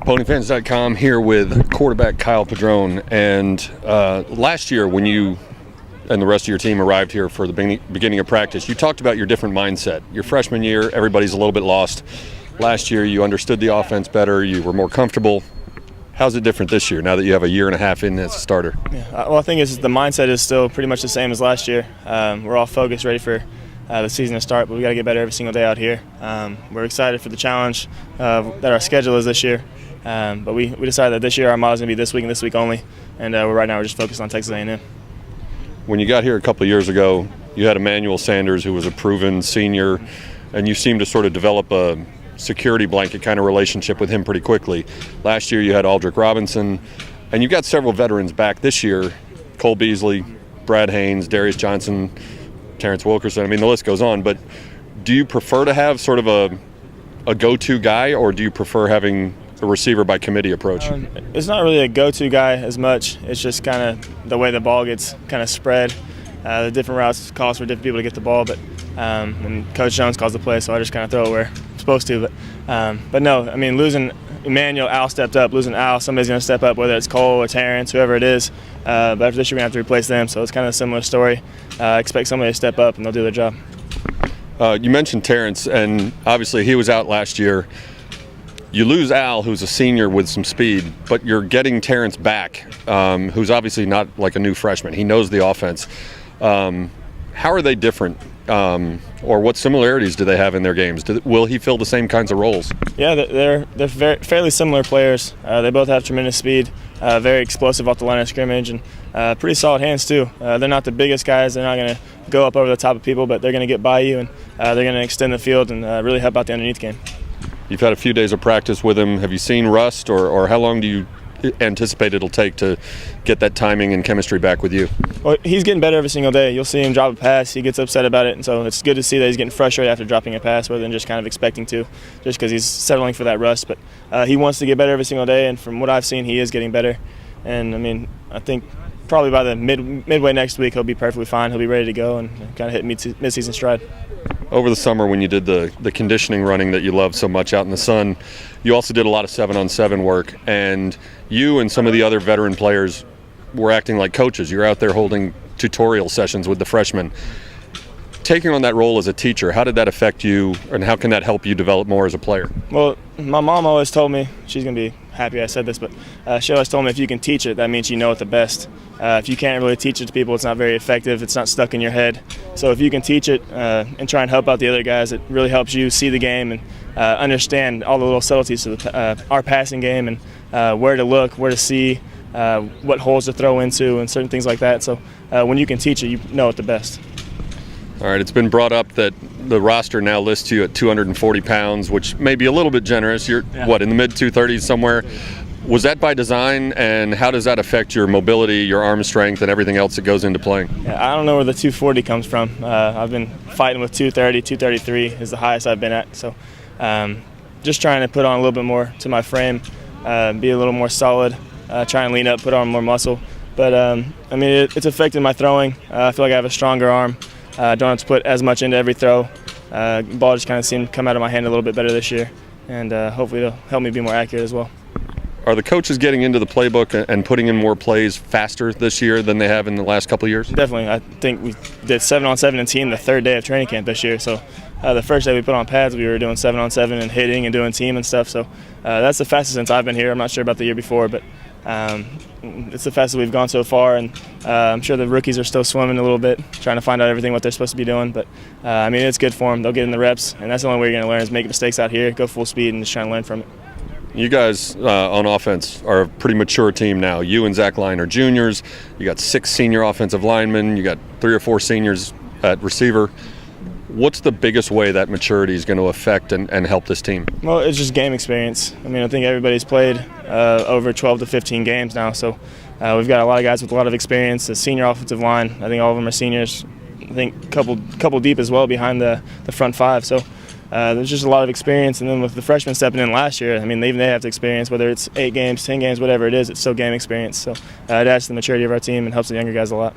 PonyFans.com here with quarterback Kyle Padron. And last year when you and the rest of your team arrived here for the beginning of practice, you talked about your different mindset. Your freshman year, everybody's a little bit lost. Last year, you understood the offense better. You were more comfortable. How's it different this year now that you have a year and a half in as a starter? Yeah, well, I think the mindset is still pretty much the same as last year. We're all focused, ready for the season to start, but we got to get better every single day out here. We're excited for the challenge that our schedule is this year. But we decided that this year our model is going to be this week and this week only, and right now we're just focused on Texas A&M. When you got here a couple of years ago, you had Emmanuel Sanders, who was a proven senior, and you seemed to sort of develop a security blanket kind of relationship with him pretty quickly. Last year you had Aldrick Robinson, and you got several veterans back this year: Cole Beasley, Brad Haynes, Darius Johnson, Terrence Wilkerson. I mean, the list goes on. But do you prefer to have sort of a go-to guy, or do you prefer having a receiver by committee approach? It's not really a go-to guy as much. It's just kind of the way the ball gets kind of spread. The different routes calls for different people to get the ball, but and Coach Jones calls the play, so I just kind of throw it where I'm supposed to. But no, I mean, losing Emmanuel, Al stepped up. Losing Al, somebody's going to step up, whether it's Cole or Terrence, whoever it is. But after this year, we're going to have to replace them, so it's kind of a similar story. Expect somebody to step up, and they'll do their job. You mentioned Terrence, and obviously he was out last year. You lose Al, who's a senior with some speed, but you're getting Terrence back, who's obviously not like a new freshman. He knows the offense. How are they different, or what similarities do they have in their games? Will he fill the same kinds of roles? Yeah, they're fairly similar players. They both have tremendous speed, very explosive off the line of scrimmage, and pretty solid hands too. They're not the biggest guys. They're not going to go up over the top of people, but they're going to get by you, and they're going to extend the field and really help out the underneath game. You've had a few days of practice with him. Have you seen rust, or how long do you anticipate it'll take to get that timing and chemistry back with you? Well, he's getting better every single day. You'll see him drop a pass. He gets upset about it, and so it's good to see that he's getting frustrated after dropping a pass rather than just kind of expecting to, just because he's settling for that rust. But he wants to get better every single day, and from what I've seen, he is getting better. And, I mean, I think probably by the midway next week, he'll be perfectly fine. He'll be ready to go and kind of hit mid-season stride. Over the summer when you did the conditioning running that you love so much out in the sun, you also did a lot of 7-on-7 work, and you and some of the other veteran players were acting like coaches. You're out there holding tutorial sessions with the freshmen. Taking on that role as a teacher, how did that affect you, and how can that help you develop more as a player? Well, my mom always told me, she's going to be happy I said this, but she always told me if you can teach it, that means you know it the best. If you can't really teach it to people, it's not very effective. It's not stuck in your head. So if you can teach it and try and help out the other guys, it really helps you see the game and understand all the little subtleties of our passing game and where to look, where to see, what holes to throw into, and certain things like that. So when you can teach it, you know it the best. All right, it's been brought up that the roster now lists you at 240 pounds, which may be a little bit generous. You're, what, in the mid-230s somewhere? Was that by design, and how does that affect your mobility, your arm strength, and everything else that goes into playing? Yeah, I don't know where the 240 comes from. I've been fighting with 230, 233 is the highest I've been at. So just trying to put on a little bit more to my frame, be a little more solid, try and lean up, put on more muscle. But, I mean, it's affected my throwing. I feel like I have a stronger arm. Don't have to put as much into every throw. The ball just kind of seemed to come out of my hand a little bit better this year, and hopefully it'll help me be more accurate as well. Are the coaches getting into the playbook and putting in more plays faster this year than they have in the last couple of years? Definitely. I think we did 7-on-7 in team the third day of training camp this year. So the first day we put on pads, we were doing 7-on-7 and hitting and doing team and stuff. So that's the fastest since I've been here. I'm not sure about the year before, but it's the fastest we've gone so far. And I'm sure the rookies are still swimming a little bit, trying to find out everything what they're supposed to be doing. But, I mean, it's good for them. They'll get in the reps, and that's the only way you're going to learn is make mistakes out here, go full speed, and just try and learn from it. You guys on offense are a pretty mature team now. You and Zach Line are juniors. You got 6 senior offensive linemen. You got 3 or 4 seniors at receiver. What's the biggest way that maturity is going to affect and help this team? Well, it's just game experience. I mean, I think everybody's played over 12 to 15 games now, so we've got a lot of guys with a lot of experience. The senior offensive line, I think all of them are seniors. I think a couple deep as well behind the front 5. So there's just a lot of experience, and then with the freshmen stepping in last year, I mean, they have to experience, whether it's 8 games, 10 games, whatever it is, it's still game experience. So it adds to the maturity of our team and helps the younger guys a lot.